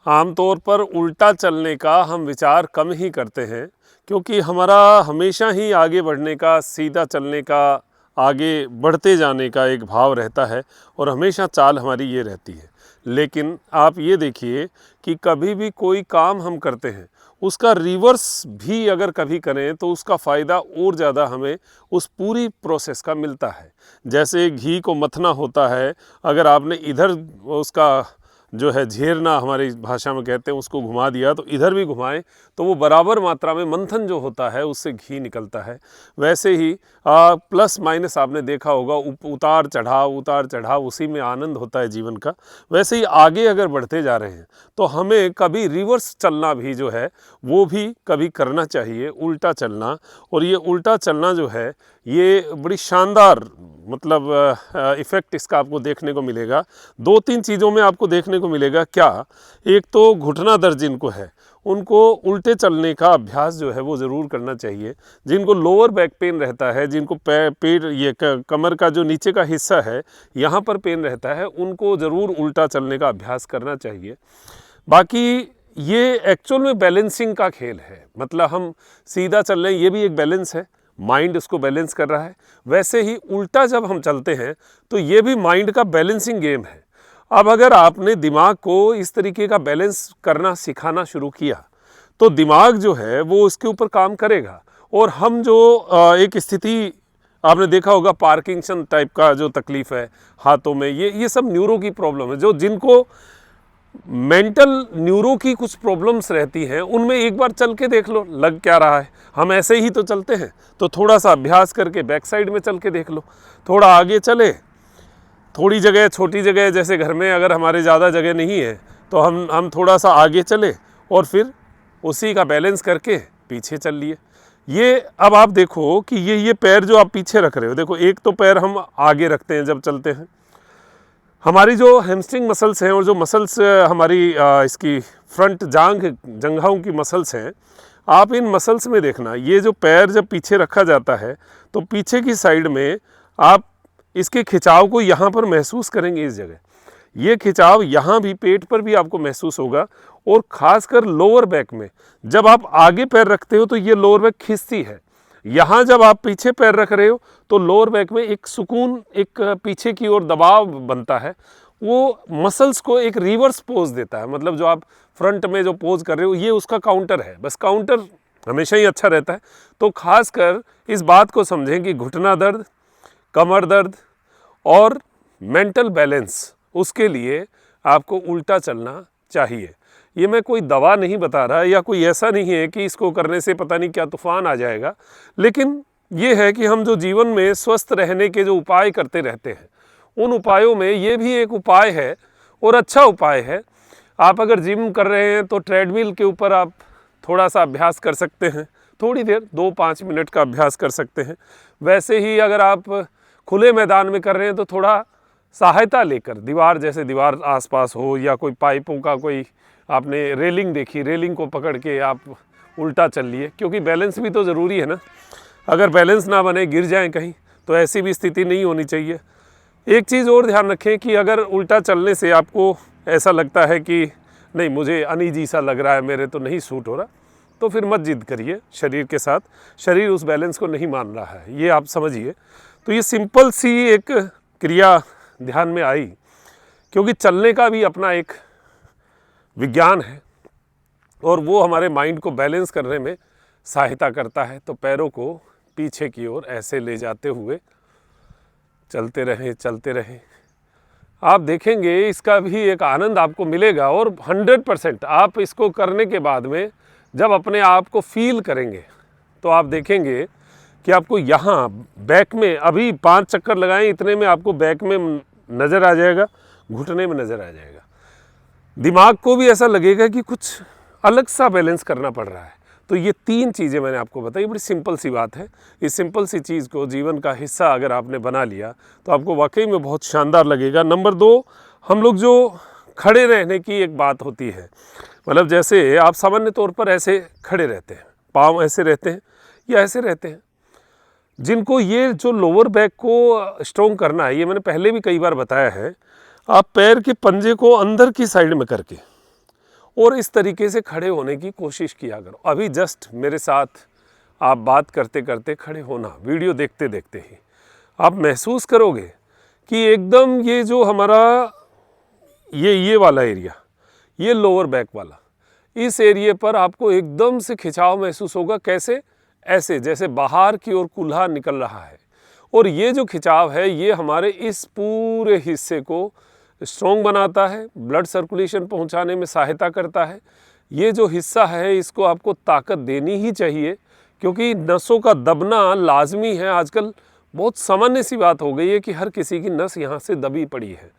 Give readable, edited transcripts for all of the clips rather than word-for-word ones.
आमतौर पर उल्टा चलने का हम विचार कम ही करते हैं, क्योंकि हमारा हमेशा ही आगे बढ़ने का, सीधा चलने का, आगे बढ़ते जाने का एक भाव रहता है और हमेशा चाल हमारी ये रहती है। लेकिन आप ये देखिए कि कभी भी कोई काम हम करते हैं, उसका रिवर्स भी अगर कभी करें तो उसका फ़ायदा और ज़्यादा हमें उस पूरी प्रोसेस का मिलता है। जैसे घी को मथना होता है, अगर आपने इधर उसका जो है झेरना हमारी भाषा में कहते हैं उसको घुमा दिया तो इधर भी घुमाएं तो वो बराबर मात्रा में मंथन जो होता है उससे घी निकलता है। वैसे ही प्लस माइनस आपने देखा होगा, उतार चढ़ाव उसी में आनंद होता है जीवन का। वैसे ही आगे अगर बढ़ते जा रहे हैं तो हमें कभी रिवर्स चलना भी जो है वो भी कभी करना चाहिए, उल्टा चलना। और ये उल्टा चलना जो है ये बड़ी शानदार मतलब इफ़ेक्ट इसका आपको देखने को मिलेगा। दो तीन चीज़ों में आपको देखने को मिलेगा। क्या? एक तो घुटना दर्द जिनको है उनको उल्टे चलने का अभ्यास जो है वो ज़रूर करना चाहिए। जिनको लोअर बैक पेन रहता है, जिनको पेट ये कमर का जो नीचे का हिस्सा है यहाँ पर पेन रहता है, उनको ज़रूर उल्टा चलने का अभ्यास करना चाहिए। बाकी ये एक्चुअल में बैलेंसिंग का खेल है, मतलब हम सीधा चल रहे हैं ये भी एक बैलेंस है, माइंड उसको बैलेंस कर रहा है। वैसे ही उल्टा जब हम चलते हैं तो ये भी माइंड का बैलेंसिंग गेम है। अब अगर आपने दिमाग को इस तरीके का बैलेंस करना सिखाना शुरू किया तो दिमाग जो है वो इसके ऊपर काम करेगा। और हम जो एक स्थिति आपने देखा होगा पार्किंसन टाइप का जो तकलीफ़ है हाथों में, ये सब न्यूरो की प्रॉब्लम है। जो जिनको मेंटल न्यूरो की कुछ प्रॉब्लम्स रहती हैं उनमें एक बार चल के देख लो लग क्या रहा है। हम ऐसे ही तो चलते हैं, तो थोड़ा सा अभ्यास करके बैक साइड में चल के देख लो, थोड़ा आगे चले, थोड़ी जगह छोटी जगह जैसे घर में अगर हमारे ज़्यादा जगह नहीं है तो हम थोड़ा सा आगे चले और फिर उसी का बैलेंस करके पीछे चल लिए। ये अब आप देखो कि ये पैर जो आप पीछे रख रहे हो, देखो एक तो पैर हम आगे रखते हैं जब चलते हैं, हमारी जो हैमस्ट्रिंग मसल्स हैं और जो मसल्स हमारी इसकी फ्रंट जंघाओं की मसल्स हैं, आप इन मसल्स में देखना, ये जो पैर जब पीछे रखा जाता है तो पीछे की साइड में आप इसके खिंचाव को यहाँ पर महसूस करेंगे। इस जगह ये खिंचाव यहाँ भी पेट पर भी आपको महसूस होगा। और ख़ासकर लोअर बैक में जब आप आगे पैर रखते हो तो ये लोअर बैक खिंचती है। यहाँ जब आप पीछे पैर रख रहे हो तो लोअर बैक में एक सुकून, एक पीछे की ओर दबाव बनता है, वो मसल्स को एक रिवर्स पोज देता है। मतलब जो आप फ्रंट में जो पोज कर रहे हो ये उसका काउंटर है। बस काउंटर हमेशा ही अच्छा रहता है। तो खासकर इस बात को समझें कि घुटना दर्द, कमर दर्द और मेंटल बैलेंस, उसके लिए आपको उल्टा चलना चाहिए। ये मैं कोई दवा नहीं बता रहा या कोई ऐसा नहीं है कि इसको करने से पता नहीं क्या तूफान आ जाएगा, लेकिन ये है कि हम जो जीवन में स्वस्थ रहने के जो उपाय करते रहते हैं उन उपायों में ये भी एक उपाय है और अच्छा उपाय है। आप अगर जिम कर रहे हैं तो ट्रेडमिल के ऊपर आप थोड़ा सा अभ्यास कर सकते हैं, थोड़ी देर 2-5 मिनट का अभ्यास कर सकते हैं। वैसे ही अगर आप खुले मैदान में कर रहे हैं तो थोड़ा सहायता लेकर, दीवार आसपास हो या कोई पाइपों का कोई आपने रेलिंग देखी, रेलिंग को पकड़ के आप उल्टा चल लिए, क्योंकि बैलेंस भी तो ज़रूरी है ना। अगर बैलेंस ना बने, गिर जाएं कहीं, तो ऐसी भी स्थिति नहीं होनी चाहिए। एक चीज़ और ध्यान रखें कि अगर उल्टा चलने से आपको ऐसा लगता है कि नहीं मुझे अनईजी सा लग रहा है, मेरे तो नहीं सूट हो रहा, तो फिर मत जिद करिए शरीर के साथ। शरीर उस बैलेंस को नहीं मान रहा है, ये आप समझिए। तो ये सिंपल सी एक क्रिया ध्यान में आई, क्योंकि चलने का भी अपना एक विज्ञान है और वो हमारे माइंड को बैलेंस करने में सहायता करता है। तो पैरों को पीछे की ओर ऐसे ले जाते हुए चलते रहें, आप देखेंगे इसका भी एक आनंद आपको मिलेगा। और 100% आप इसको करने के बाद में जब अपने आप को फील करेंगे तो आप देखेंगे कि आपको यहाँ बैक में, अभी 5 चक्कर लगाएं इतने में आपको बैक में नज़र आ जाएगा, घुटने में नज़र आ जाएगा। दिमाग को भी ऐसा लगेगा कि कुछ अलग सा बैलेंस करना पड़ रहा है। तो ये 3 चीज़ें मैंने आपको बताई, बड़ी सिंपल सी बात है। इस सिंपल सी चीज़ को जीवन का हिस्सा अगर आपने बना लिया तो आपको वाकई में बहुत शानदार लगेगा। नंबर 2, हम लोग जो खड़े रहने की एक बात होती है, मतलब जैसे आप सामान्य तौर पर ऐसे खड़े रहते हैं, पाँव ऐसे रहते हैं या ऐसे रहते हैं, जिनको ये जो लोअर बैक को स्ट्रॉन्ग करना है, ये मैंने पहले भी कई बार बताया है। आप पैर के पंजे को अंदर की साइड में करके और इस तरीके से खड़े होने की कोशिश किया करो। अभी जस्ट मेरे साथ आप बात करते करते खड़े होना, वीडियो देखते देखते ही आप महसूस करोगे कि एकदम ये जो हमारा ये वाला एरिया, ये लोअर बैक वाला, इस एरिया पर आपको एकदम से खिंचाव महसूस होगा। कैसे? ऐसे जैसे बाहर की ओर कूल्हा निकल रहा है। और ये जो खिंचाव है ये हमारे इस पूरे हिस्से को स्ट्रॉन्ग बनाता है, ब्लड सर्कुलेशन पहुंचाने में सहायता करता है। ये जो हिस्सा है इसको आपको ताकत देनी ही चाहिए, क्योंकि नसों का दबना लाजमी है। आजकल बहुत सामान्य सी बात हो गई है कि हर किसी की नस यहाँ से दबी पड़ी है।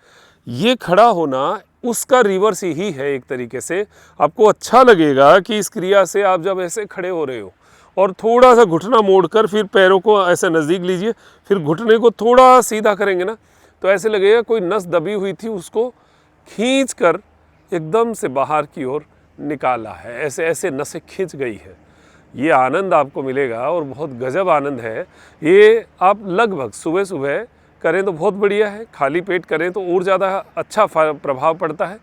ये खड़ा होना उसका रिवर्स ही है एक तरीके से। आपको अच्छा लगेगा कि इस क्रिया से आप जब ऐसे खड़े हो रहे हो और थोड़ा सा घुटना मोड़कर फिर पैरों को ऐसे नज़दीक लीजिए, फिर घुटने को थोड़ा सीधा करेंगे ना, तो ऐसे लगेगा कोई नस दबी हुई थी उसको खींच कर एकदम से बाहर की ओर निकाला है। ऐसे ऐसे नसें खिंच गई है। ये आनंद आपको मिलेगा और बहुत गजब आनंद है। ये आप लगभग सुबह सुबह करें तो बहुत बढ़िया है, खाली पेट करें तो और ज़्यादा अच्छा प्रभाव पड़ता है।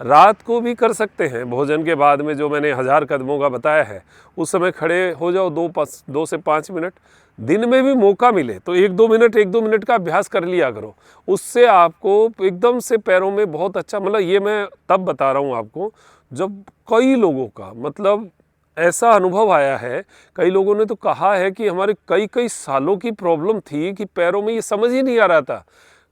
रात को भी कर सकते हैं, भोजन के बाद में जो मैंने 1000 कदमों का बताया है उस समय खड़े हो जाओ 2 से 5 मिनट। दिन में भी मौका मिले तो 1-2 मिनट का अभ्यास कर लिया करो। उससे आपको एकदम से पैरों में बहुत अच्छा, मतलब ये मैं तब बता रहा हूँ आपको जब कई लोगों का मतलब ऐसा अनुभव आया है। कई लोगों ने तो कहा है कि हमारे कई सालों की प्रॉब्लम थी कि पैरों में ये समझ ही नहीं आ रहा था,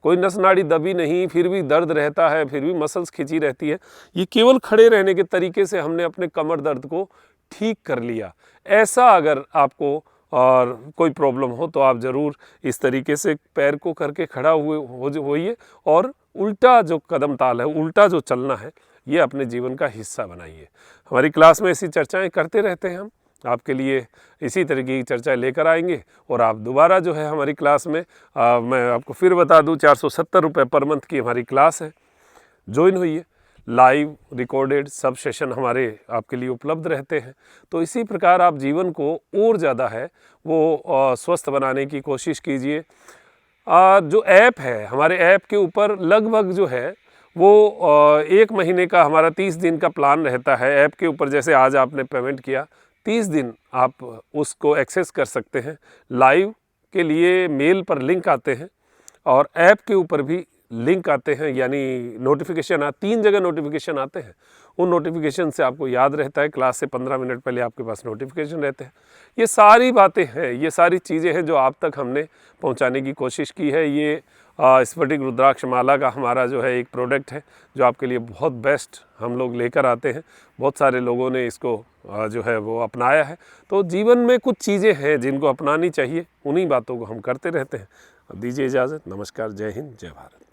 कोई नस नाड़ी दबी नहीं, फिर भी दर्द रहता है, फिर भी मसल्स खिंची रहती है। ये केवल खड़े रहने के तरीके से हमने अपने कमर दर्द को ठीक कर लिया। ऐसा अगर आपको और कोई प्रॉब्लम हो तो आप ज़रूर इस तरीके से पैर को करके खड़ा होइए और उल्टा जो कदम ताल है, उल्टा जो चलना है, ये अपने जीवन का हिस्सा बनाइए। हमारी क्लास में ऐसी चर्चाएं करते रहते हैं हम, आपके लिए इसी तरीके की चर्चाएं लेकर आएंगे। और आप दोबारा जो है हमारी क्लास में मैं आपको फिर बता दूं 470 रुपये पर मंथ की हमारी क्लास है, ज्वाइन होइए। लाइव रिकॉर्डेड सब सेशन हमारे आपके लिए उपलब्ध रहते हैं। तो इसी प्रकार आप जीवन को और ज़्यादा है वो स्वस्थ बनाने की कोशिश कीजिए। जो ऐप है, हमारे ऐप के ऊपर लगभग जो है वो 1 महीने का हमारा 30 दिन का प्लान रहता है। ऐप के ऊपर जैसे आज आपने पेमेंट किया, 30 दिन आप उसको एक्सेस कर सकते हैं। लाइव के लिए मेल पर लिंक आते हैं और ऐप के ऊपर भी लिंक आते हैं, यानी नोटिफिकेशन 3 जगह नोटिफिकेशन आते हैं। उन नोटिफिकेशन से आपको याद रहता है, क्लास से 15 मिनट पहले आपके पास नोटिफिकेशन रहते हैं। ये सारी बातें हैं, ये सारी चीज़ें हैं जो आप तक हमने पहुंचाने की कोशिश की है। ये स्फटिक रुद्राक्ष माला का हमारा जो है एक प्रोडक्ट है जो आपके लिए बहुत बेस्ट हम लोग लेकर आते हैं। बहुत सारे लोगों ने इसको जो है वो अपनाया है। तो जीवन में कुछ चीज़ें हैं जिनको अपनानी चाहिए, उन्हीं बातों को हम करते रहते हैं। अब दीजिए इजाज़त। नमस्कार, जय हिंद, जय भारत।